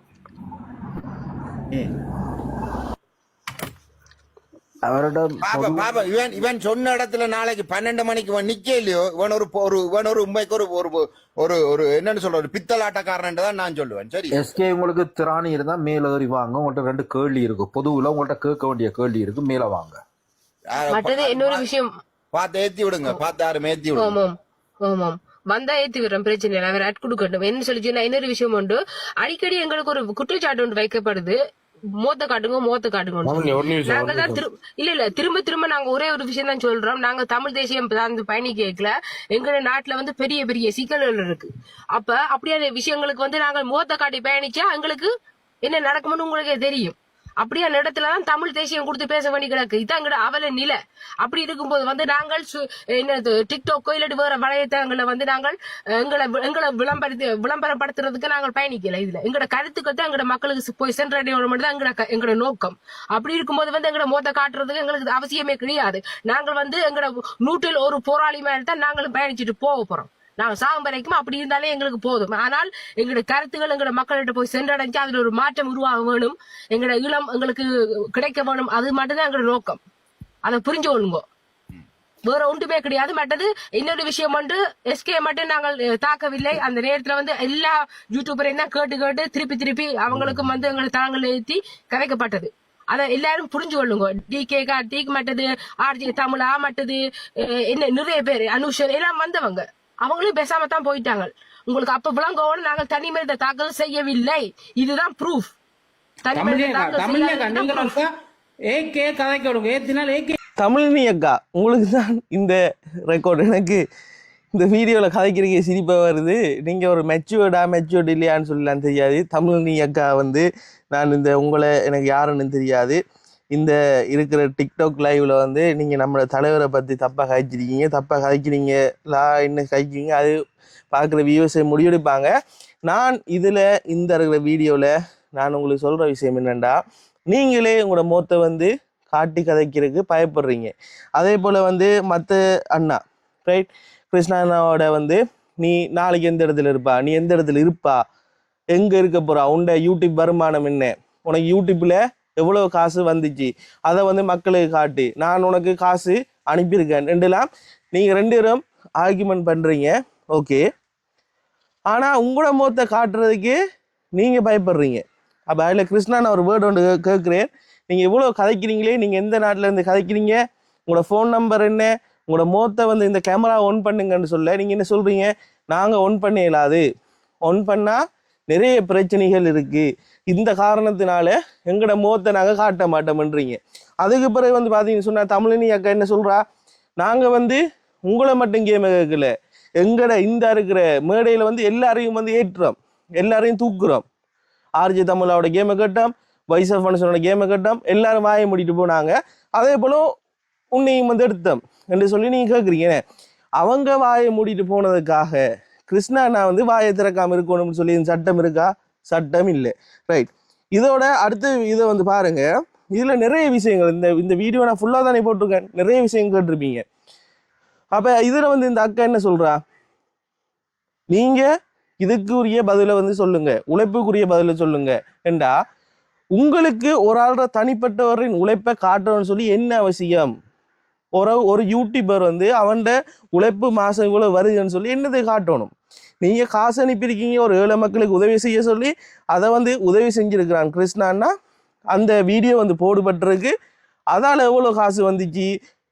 அவரோட பாப்பா இவன் சொன்ன இடத்துல நாளைக்கு 12 மணிக்கு இவன் நிக்க இல்லையோ இவன் ஒரு உண்மைக்கு ஒரு என்னன்னு சொல்ற ஒரு பித்தலாட்டக்காரன் தான் நான் சொல்லுவேன். சரி எஸ்கே உங்களுக்கு திராணி இருந்தா மேல ஏறி வாங்க. உங்கள்ட்ட 2 கேள்வி இருக்கு, பொதுவுல உங்கள்ட்ட கேட்க வேண்டிய கேள்வி இருக்கு, மேல வாங்க. மற்றது இன்னொரு விஷயம் பார்த்து ஏத்தி விடுங்க, பார்த்து யாரும் ஏத்தி விடுங்க. ஆமாம் வந்தா ஏத்தி விடுறோம், பிரச்சனை இல்லை, அவர் ஆட் கொடுக்கட்டும். என்ன சொல்லிச்சுன்னா இன்னொரு விஷயம் உண்டு, அடிக்கடி எங்களுக்கு ஒரு குற்றச்சாட்டு ஒன்று வைக்கப்படுது, மூத்த காட்டுங்க. நாங்க தான் இல்ல திரும்ப நாங்க ஒரே ஒரு விஷயம் தான் சொல்றோம். நாங்க தமிழ் தேசியம் பயணி கேட்கல, எங்க நாட்டுல வந்து பெரிய பெரிய சிக்கல்கள் இருக்கு. அப்ப அப்படியான விஷயங்களுக்கு நாங்க மூத்த காட்டி பயணிச்சா எங்களுக்கு என்ன நடக்கும்னு உங்களுக்கே தெரியும். அப்படியான இடத்துலதான் தமிழ் தேசியம் கொடுத்து பேச வேண்டி கிடக்கு. இதான் எங்கட அவல நிலை. அப்படி இருக்கும்போது நாங்கள் என்னது டிக்டாக்கோ இல்லாட்டி வேற வலைத்தளங்களை நாங்கள் எங்களை விளம்பரப்படுத்துறதுக்கு நாங்கள் பயணிக்கல. இதுல எங்கட கருத்துக்கள் தான் எங்கட மக்களுக்கு போய் சென்றடையோட மட்டும் தான் எங்கட நோக்கம். அப்படி இருக்கும்போது எங்கட மோத்த காட்டுறதுக்கு எங்களுக்கு அவசியமே கிடையாது. நாங்கள் எங்கட நூற்றில் ஒரு போராளி மேல தான் நாங்களும் பயணிச்சுட்டு போக போறோம். நாங்க சாகும் வரைக்கும் அப்படி இருந்தாலே எங்களுக்கு போதும். ஆனால் எங்களுடைய கருத்துக்கள் எங்களோட மக்கள்கிட்ட போய் சென்றடைஞ்சு அதுல ஒரு மாற்றம் உருவாக வேணும், எங்களோட இளம் எங்களுக்கு கிடைக்க வேணும். அது மட்டும்தான் எங்களோட நோக்கம். அதை புரிஞ்சு கொள்ளுங்க, வேற ஒன்றுமே கிடையாது. மற்றது இன்னொரு விஷயம் எஸ்கே மட்டும் நாங்கள் தாக்கவில்லை. அந்த நேரத்துல எல்லா யூடியூபரையும் தான் கேட்டு திருப்பி அவங்களுக்கும் எங்களை தாங்கள் ஏற்றி கதைக்கப்பட்டது. அதை எல்லாரும் புரிஞ்சு கொள்ளுங்க. DK கார்த்திக் மற்றது RJ தமிழா மற்றது என்ன நிறைய பேர் அனுஷர் எல்லாம் வந்தவங்க, அவங்களும் பேசாம தான் போயிட்டாங்க. உங்களுக்கு அப்ப விளங்கோடு நாங்கள் தனிமனித தாக்கல் செய்யவில்லை. இதுதான் ப்ரூஃப். தமிழினி அக்கா, உங்களுக்கு தான் இந்த ரெக்கார்டு. எனக்கு இந்த வீடியோவில் கதைக்கிறதுக்கு சிரிப்பாக வருது. நீங்கள் ஒரு மெச்சூர்டு இல்லையான்னு சொல்லலாம் தெரியாது. தமிழினி அக்கா நான் உங்களை எனக்கு யாருன்னு தெரியாது. இந்த இருக்கிற டிக்டாக் லைவ்ல நீங்கள் நம்மளோட தலைவரை பற்றி தப்பாக கதைக்கிறீங்களா என்ன கதைக்கிறீங்க, அது பார்க்குற வியூவர்ஸை முடிவெடுப்பாங்க. நான் இதில் இந்த இருக்கிற வீடியோவில் நான் உங்களுக்கு சொல்கிற விஷயம் என்னென்னா, நீங்களே உங்களோட முகத்தை காட்டி கதைக்கிறதுக்கு பயப்படுறீங்க. அதே போல் மற்ற அண்ணா ரைட் கிருஷ்ணா அண்ணாவோட நீ நாளைக்கு எந்த இடத்துல இருப்பா, நீ எந்த இடத்துல இருப்பா, எங்கே இருக்க போகிறா, உண்ட யூடியூப் வருமானம் என்ன, உனக்கு யூடியூப்பில் எவ்வளோ காசு வந்துச்சு, அதை மக்களுக்கு காட்டு, நான் உனக்கு காசு அனுப்பியிருக்கேன் ரெண்டுலாம் நீங்கள் 2 பேரும் ஆர்கியூமெண்ட் பண்ணுறீங்க. ஓகே, ஆனால் உங்களோட முகத்தை காட்டுறதுக்கு நீங்கள் பயப்படுறீங்க. அப்போ அதில் கிருஷ்ணா நான் ஒரு வேர்டு ஒன்று கேட்குறேன். நீங்கள் இவ்வளோ கதைக்கிறீங்களே, நீங்கள் எந்த நாட்டிலேருந்து கதைக்கிறீங்க, உங்களோட ஃபோன் நம்பர் என்ன, உங்களோட முகத்தை இந்த கேமரா ஒன் பண்ணுங்கன்னு சொல்ல நீங்கள் என்ன சொல்கிறீங்க, நாங்கள் ஒன் பண்ண இயலாது, ஒன் பண்ணால் நிறைய பிரச்சனைகள் இருக்குது, இந்த காரணத்தினால எங்களோட முகத்தை நாங்கள் காட்ட மாட்டோம்ன்றீங்க. அதுக்கு பிறகு பார்த்தீங்கன்னு சொன்னால் தமிழினி அக்கா என்ன சொல்கிறா, நாங்கள் உங்களை மட்டும் கேமை கேட்கல, எங்களோட இந்த இருக்கிற மேடையில் எல்லாரையும் ஏற்றுறோம், எல்லாரையும் தூக்குறோம். RJ தமிழாவோட கேமை கேட்டோம், வைஸ் ஆஃப் ஃபங்க்ஷனோட கேமை கேட்டோம், எல்லாரும் வாயை மூடிட்டு போனாங்க. அதே போல் உன்னையும் எடுத்தோம் என்று சொல்லி நீங்கள் கேட்குறீங்க. அவங்க வாயை மூடிட்டு போனதுக்காக கிருஷ்ணா நான் வாயை திறக்காமல் இருக்கணும்னு சொல்லி சட்டம் இருக்கா? சட்டம் இல்லை. ரைட், இதோட அடுத்த இதை பாருங்க. இதில் நிறைய விஷயங்கள் இந்த வீடியோ நான் ஃபுல்லாக தானே போட்டிருக்கேன், நிறைய விஷயங்கள் கேட்டிருப்பீங்க. அப்போ இதில் இந்த அக்கா என்ன சொல்கிறா, நீங்கள் இதுக்குரிய பதிலை சொல்லுங்க, உழைப்புக்குரிய பதிலை சொல்லுங்க என்றா, உங்களுக்கு ஒரு ஆள்ற தனிப்பட்டவரின் உழைப்பை காட்டணும்னு சொல்லி என்ன அவசியம்? ஒரு யூடியூபர் அவன்ட உழைப்பு மாதம் இவ்வளோ வருதுன்னு சொல்லி என்னதை காட்டணும்? நீங்கள் காசு அனுப்பியிருக்கீங்க ஒரு ஏழை மக்களுக்கு உதவி செய்ய சொல்லி, அதை உதவி செஞ்சுருக்கிறான் கிருஷ்ணான்னா. அந்த வீடியோ போடுபட்டிருக்கு, அதால் எவ்வளோ காசு வந்துச்சு,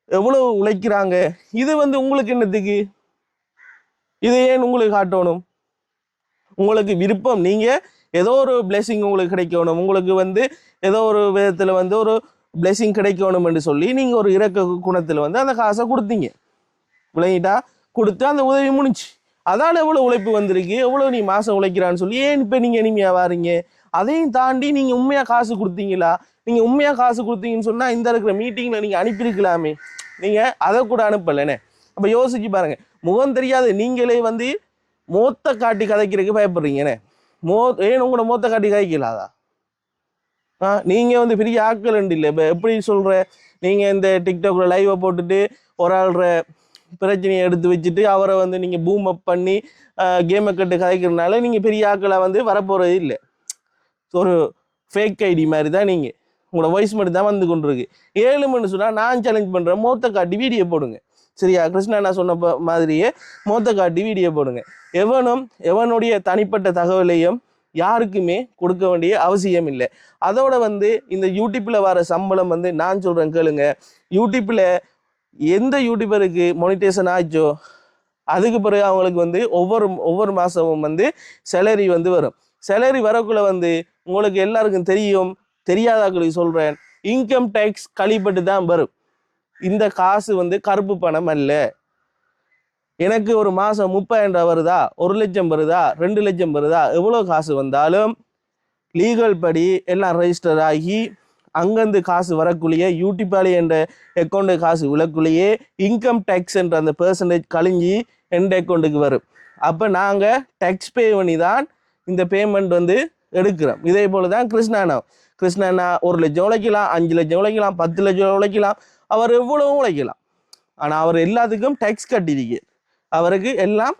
எவ்வளோ உழைக்கிறாங்க, இது உங்களுக்கு என்னத்துக்கு? இது ஏன் உங்களுக்கு காட்டணும்? உங்களுக்கு விருப்பம், நீங்கள் ஏதோ ஒரு பிளெஸிங் உங்களுக்கு கிடைக்கணும், உங்களுக்கு ஏதோ ஒரு விதத்தில் ஒரு பிளெஸிங் கிடைக்கணும் என்று சொல்லி நீங்கள் ஒரு இறக்க குணத்தில் அந்த காசை கொடுத்தீங்க, விளங்கிட்டா, கொடுத்து அந்த உதவி முடிச்சு, அதால் எவ்வளோ உழைப்பு வந்திருக்கு, எவ்வளோ நீ மாதம் உழைக்கிறான்னு சொல்லி ஏன் இப்போ நீங்கள் இனிமையாக வாரீங்க? அதையும் தாண்டி நீங்கள் உண்மையாக காசு கொடுத்தீங்களா? நீங்கள் உண்மையாக காசு கொடுத்தீங்கன்னு சொன்னால் இந்த இருக்கிற மீட்டிங்கில் நீங்கள் அனுப்பியிருக்கலாமே, நீங்கள் அதை கூட அனுப்பலைண்ணே. அப்போ யோசிச்சு பாருங்கள், முகம் தெரியாது நீங்களே மூத்த காட்டி கதைக்கிறதுக்கு பயப்படுறீங்கண்ணே. ஏன் உங்களோட மூத்த காட்டி கதைக்கலாதா? நீங்கள் பெரிய ஆட்கள் இல்லை. இப்போ எப்படி சொல்கிற, நீங்கள் இந்த டிக்டாக்ல லைவை போட்டுட்டு ஒரு ஆள்ற பிரச்சனையை எடுத்து வச்சுட்டு அவரை நீங்கள் பூம் அப் பண்ணி கேமை கட்டு கதைக்கிறதுனால நீங்கள் பெரிய ஆட்களை வரப்போகிறது இல்லை. ஒரு ஃபேக் ஐடி மாதிரி தான் நீங்கள் உங்களோட வாய்ஸ் மட்டும் தான் வந்து கொண்டிருக்கு. 7 மணி சொன்னால் நான் சேலஞ்ச் பண்ணுறேன், மோத்த காட்டி வீடியோ போடுங்க. சரியா? கிருஷ்ணா நான் சொன்ன மாதிரியே மோத்த காட்டி வீடியோ போடுங்க. எவனுடைய தனிப்பட்ட தகவலையும் யாருக்குமே கொடுக்க வேண்டிய அவசியம் இல்லை. அதோட வந்து இந்த யூடியூப்பில் வர சம்பளம் வந்து நான் சொல்கிறேன் கேளுங்க. யூடியூப்பில் எந்த யூடியூபருக்கு மொனிடேஷன் ஆச்சோ அதுக்கு பிறகு அவங்களுக்கு வந்து ஒவ்வொரு மாதமும் வந்து சேலரி வந்து வரும். சேலரி வரக்குள்ள வந்து உங்களுக்கு எல்லாருக்கும் தெரியும், தெரியாதாக்களுக்கு சொல்கிறேன், இன்கம் டேக்ஸ் கழிப்பட்டு தான் வரும். இந்த காசு வந்து கருப்பு பணம் அல்ல. எனக்கு ஒரு மாதம் 30,000 வருதா, 1 லட்சம் வருதா, 2 லட்சம் வருதா, எவ்வளோ காசு வந்தாலும் லீகல் படி எல்லாம் ரெஜிஸ்டர் ஆகி அங்கேருந்து காசு வரக்குள்ளேயே யூடியூப்பாலே என்ற அக்கௌண்ட்டு காசு விழக்குள்ளேயே இன்கம் டேக்ஸ் என்ற அந்த பெர்சன்டேஜ் கழிஞ்சி எந்த அக்கௌண்ட்டுக்கு வரும். அப்போ நாங்கள் டேக்ஸ் பே பண்ணி தான் இந்த பேமெண்ட் வந்து எடுக்கிறோம். இதே போல் தான் கிருஷ்ணாண்ணா 1 லட்சம் உழைக்கலாம், 5 லட்சம் உழைக்கலாம், 10 லட்சம் உழைக்கலாம், அவர் எவ்வளவும் உழைக்கலாம். ஆனால் அவர் எல்லாத்துக்கும் டேக்ஸ் கட்டிருக்க, அவருக்கு எல்லாம்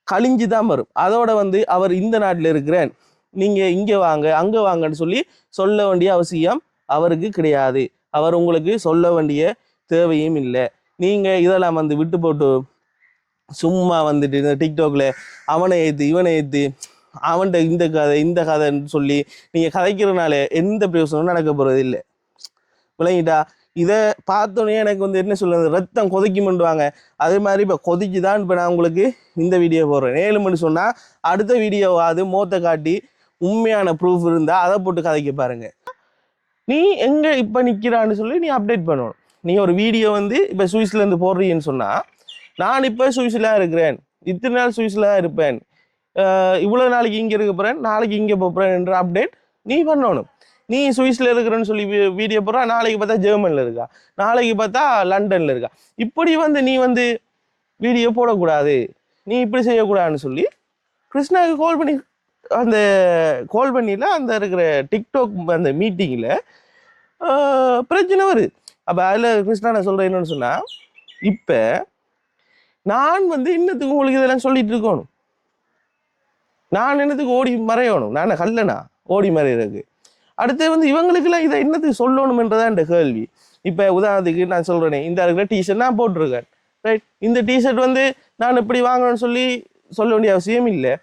கழிஞ்சு தான் வரும். அதோட வந்து அவர் இந்த நாட்டில் இருக்கிறேன், நீங்கள் இங்கே வாங்க அங்கே வாங்கன்னு சொல்ல வேண்டிய அவசியம் அவருக்கு கிடையாது. அவர் உங்களுக்கு சொல்ல வேண்டிய தேவையும் இல்லை. நீங்கள் இதெல்லாம் வந்து விட்டு போட்டு சும்மா வந்துட்டு இந்த டிக்டாக்ல அவனை ஏற்று இவனை ஏற்று அவன்கிட்ட இந்த கதைன்னு சொல்லி நீங்கள் கதைக்கிறனால எந்த பிரயோசனமும் நடக்க போகிறது இல்லை. விளங்கிட்டா? இதை பார்த்தோன்னே எனக்கு வந்து என்ன சொல்லுறது, ரத்தம் கொதிக்குமெண்டுவாங்க. அதே மாதிரி இப்போ கொதிச்சு தான் இப்போ நான் உங்களுக்கு இந்த வீடியோ போடுறேன். 7 மணி சொன்னால் அடுத்த வீடியோவாது மோத்த காட்டி உண்மையான ப்ரூஃப் இருந்தால் அதை போட்டு கதைக்க பாருங்க. நீ எங்கே இப்போ நிற்கிறான்னு சொல்லி நீ அப்டேட் பண்ணணும். நீ ஒரு வீடியோ வந்து இப்போ சுவிஸ்லேருந்து போடுறீன்னு சொன்னால், நான் இப்போ சுவிஸில் இருக்கிறேன், இத்தனை நாள் சுவிஸில் இருப்பேன், இவ்வளோ நாளைக்கு இங்கே இருக்க போகிறேன், நாளைக்கு இங்கே போகிறேன் என்ற அப்டேட் நீ பண்ணணும். நீ சுவிஸில் இருக்கிறேன்னு சொல்லி வீடியோ போடுறா, நாளைக்கு பார்த்தா ஜெர்மனில் இருக்கா, நாளைக்கு பார்த்தா லண்டனில் இருக்கா. இப்படி வந்து நீ வந்து வீடியோ போடக்கூடாது, நீ இப்படி செய்யக்கூடாதுன்னு சொல்லி கிருஷ்ணாவுக்கு கால் பண்ணியில் அந்த இருக்கிற டிக்டாக் அந்த மீட்டிங்கில் பிரச்சனை வருது. அப்போ அதில் கிருஷ்ணா நான் சொல்கிறேன் என்னன்னு சொன்னால், இப்போ நான் வந்து இன்னத்துக்கு உங்களுக்கு இதெல்லாம் சொல்லிட்டு இருக்கணும், நான் என்னத்துக்கு ஓடி மறையணும், நான் கல்லனா ஓடி மறையிறதுக்கு. அடுத்து வந்து இவங்களுக்கெல்லாம் இதை என்னத்துக்கு சொல்லணுமென்றதான் இந்த கேள்வி. இப்போ உதாரணத்துக்கு நான் சொல்கிறேனே, இந்த இருக்கிற டிஷர்ட் நான் போட்டிருக்கேன், ரைட்? இந்த டிஷர்ட் வந்து நான் எப்படி வாங்கணும்னு சொல்ல வேண்டிய அவசியம் இல்லை.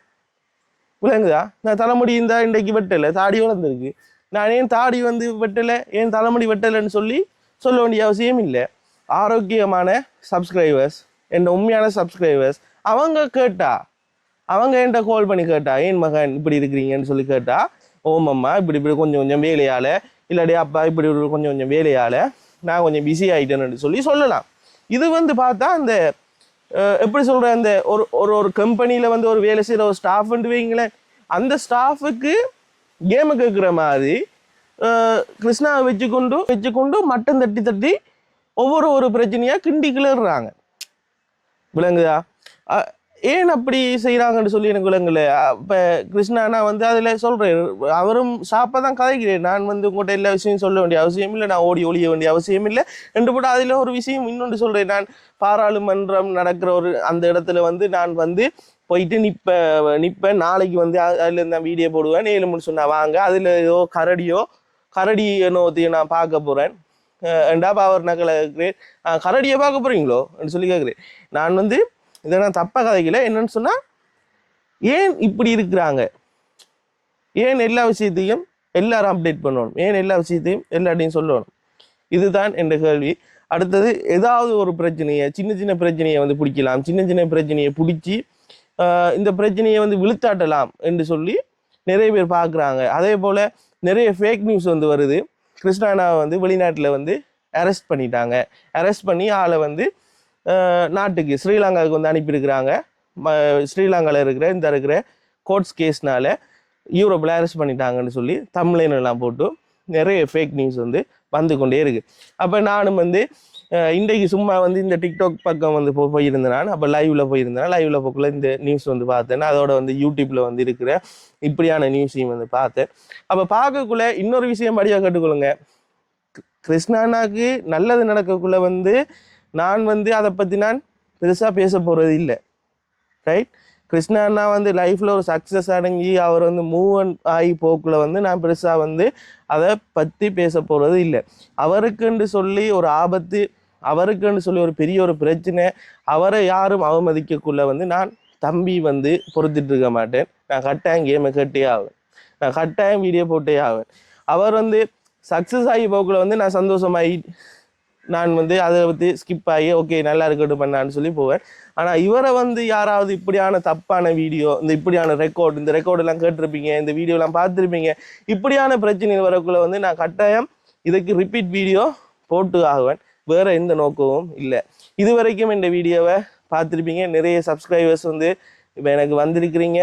விளங்குதா? நான் தலைமுடி இருந்தால் இன்றைக்கு வெட்டலை, தாடி வளர்ந்துருக்கு, நான் ஏன் தாடி வந்து வெட்டலை, ஏன் தலைமுடி வெட்டலைன்னு சொல்ல வேண்டிய அவசியம் இல்லை. ஆரோக்கியமான சப்ஸ்கிரைபர்ஸ், என் உண்மையான சப்ஸ்கிரைபர்ஸ், அவங்க என்கிட்ட கால் பண்ணி கேட்டா, ஏன் மகன் இப்படி இருக்கிறீங்கன்னு சொல்லி கேட்டா, ஓமம்மா இப்படி கொஞ்சம் கொஞ்சம் வேலையால், இல்லாடி அப்பா இப்படி கொஞ்சம் கொஞ்சம் வேலையால் நான் கொஞ்சம் பிஸி ஆகிட்டேன்னு சொல்லலாம். இது வந்து பார்த்தா அந்த எப்படி சொல்கிறேன், அந்த ஒரு கம்பெனியில் வந்து ஒரு வேலை செய்கிற ஒரு ஸ்டாஃப்ன்ட்டு வைங்களேன், அந்த ஸ்டாஃபுக்கு கேமை கேட்குற மாதிரி கிருஷ்ணாவை வச்சுக்கொண்டு மட்டம் தட்டி ஒவ்வொரு பிரச்சனையாக கிண்டி கிளறாங்க. விளங்குதா? ஏன் அப்படி செய்கிறாங்கன்னு சொல்லி எனக்கு விளங்கலை. இப்போ கிருஷ்ணானா வந்து அதில் சொல்கிறேன், அவரும் சாப்பாக தான் கதைக்கிறேன், நான் வந்து உங்கள்கிட்ட எல்லா விஷயம் சொல்ல வேண்டிய அவசியம் இல்லை, நான் ஒழிய வேண்டிய அவசியம் இல்லை என்று போட்டு அதில் ஒரு விஷயம் இன்னொன்று சொல்கிறேன். நான் பாராளுமன்றம் நடக்கிற அந்த இடத்துல வந்து நான் வந்து போயிட்டு நிற்பேன், நாளைக்கு வந்து அதில் நான் வீடியோ போடுவேன், 7 மணி சொன்னால் வாங்க, அதில் ஏதோ கரடி என்னோத்தையும் நான் பார்க்க போகிறேன் ஏண்டா அவர் நகலை கேட்குறேன், கரடியை பார்க்க போகிறீங்களோ அப்படின்னு சொல்லி கேட்குறேன். நான் வந்து இதை நான் தப்பாக கதைக்கல. என்னன்னு சொன்னால், ஏன் இப்படி இருக்கிறாங்க, ஏன் எல்லா விஷயத்தையும் எல்லாரும் அப்டேட் பண்ணணும், ஏன் எல்லா விஷயத்தையும் எல்லாத்தையும் சொல்லணும், இதுதான் என்ற கேள்வி. அடுத்தது, ஏதாவது ஒரு பிரச்சனையை சின்ன பிரச்சனையை வந்து பிடிக்கலாம், சின்ன பிரச்சனையை பிடிச்சி இந்த பிரச்சனையை வந்து விழுத்தாட்டலாம் என்று சொல்லி நிறைய பேர் பார்க்குறாங்க. அதே போல் நிறைய ஃபேக் நியூஸ் வந்து வருது. கிருஷ்ணாவை வந்து வெளிநாட்டில் வந்து அரெஸ்ட் பண்ணிட்டாங்க, அரெஸ்ட் பண்ணி ஆளை வந்து நாட்டுக்கு ஸ்ரீலங்காவுக்கு வந்து அனுப்பியிருக்கிறாங்க. ஸ்ரீலங்காவில் இருக்கிற கோர்ட்ஸ் கேஸ்னால யூரோப்பில் அரெஸ்ட் பண்ணிட்டாங்கன்னு சொல்லி தமிழ்லாம் போட்டு நிறைய ஃபேக் நியூஸ் வந்து கொண்டே இருக்குது. அப்போ நானும் வந்து இன்றைக்கு சும்மா வந்து இந்த டிக்டாக் பக்கம் வந்து போயிருந்தேன். நான் அப்போ லைவில் போக்குள்ள இந்த நியூஸ் வந்து பார்த்தேன். அதோட வந்து யூடியூப்பில் வந்து இருக்கிற இப்படியான நியூஸையும் வந்து பார்த்தேன். அப்போ பார்க்கக்குள்ள இன்னொரு விஷயம் படியாக கேட்டுக்கொள்ளுங்க, கிருஷ்ணானாக்கு நல்லது நடக்கக்குள்ள வந்து நான் வந்து அதை பற்றி நான் பெருசாக பேச போகிறது இல்லை, ரைட்? கிருஷ்ணா அண்ணா வந்து லைஃப்பில் ஒரு சக்ஸஸ் அடைஞ்சி அவர் வந்து மூவ் ஆகி போக்கில் வந்து நான் பெருசாக வந்து அதை பற்றி பேச போகிறது இல்லை. அவருக்குன்னு சொல்லி ஒரு ஆபத்து, அவருக்குன்னு சொல்லி ஒரு பெரிய ஒரு பிரச்சனை, அவரை யாரும் அவமதிக்கக்குள்ள வந்து நான் தம்பி வந்து பொறுத்துட்டு இருக்க மாட்டேன். நான் கட்டாயம் கேமை கட்டே ஆவேன், நான் கட்டாயம் வீடியோ போட்டே ஆவேன். அவர் வந்து சக்ஸஸ் ஆகி போக்கில் வந்து நான் சந்தோஷமாகி நான் வந்து அதை பற்றி ஸ்கிப் ஆகி ஓகே நல்லா இருக்கட்டும் பண்ணான்னு சொல்லி போவேன். ஆனால் இவரை வந்து யாராவது இப்படியான தப்பான வீடியோ, இந்த இப்படியான இந்த ரெக்கார்டெல்லாம் கேட்டிருப்பீங்க, இந்த வீடியோலாம் பார்த்துருப்பீங்க, இப்படியான பிரச்சனை வரக்குள்ள வந்து நான் கட்டாயம் இதுக்கு ரிப்பீட் வீடியோ போட்டு ஆகுவேன். வேறு எந்த நோக்கமும் இல்லை. இது வரைக்கும் இந்த வீடியோவை பார்த்துருப்பீங்க. நிறைய சப்ஸ்கிரைபர்ஸ் வந்து இப்போ எனக்கு வந்திருக்கிறீங்க.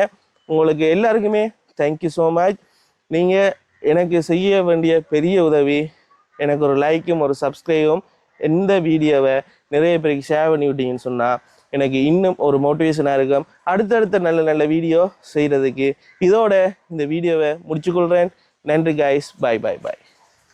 உங்களுக்கு எல்லாருக்குமே தேங்க்யூ ஸோ மச். நீங்கள் எனக்கு செய்ய வேண்டிய பெரிய உதவி எனக்கு ஒரு லைக்கும் ஒரு சப்ஸ்கிரைபும், எந்த வீடியோவை நிறைய பேருக்கு ஷேர் பண்ணி விட்டீங்கன்னு சொன்னால் எனக்கு இன்னும் ஒரு மோட்டிவேஷனாக இருக்கும் அடுத்தடுத்த நல்ல நல்ல வீடியோ செய்கிறதுக்கு. இதோட இந்த வீடியோவை முடிச்சுக்கொள்கிறேன். நன்றி கைஸ், பாய் பாய் பாய்.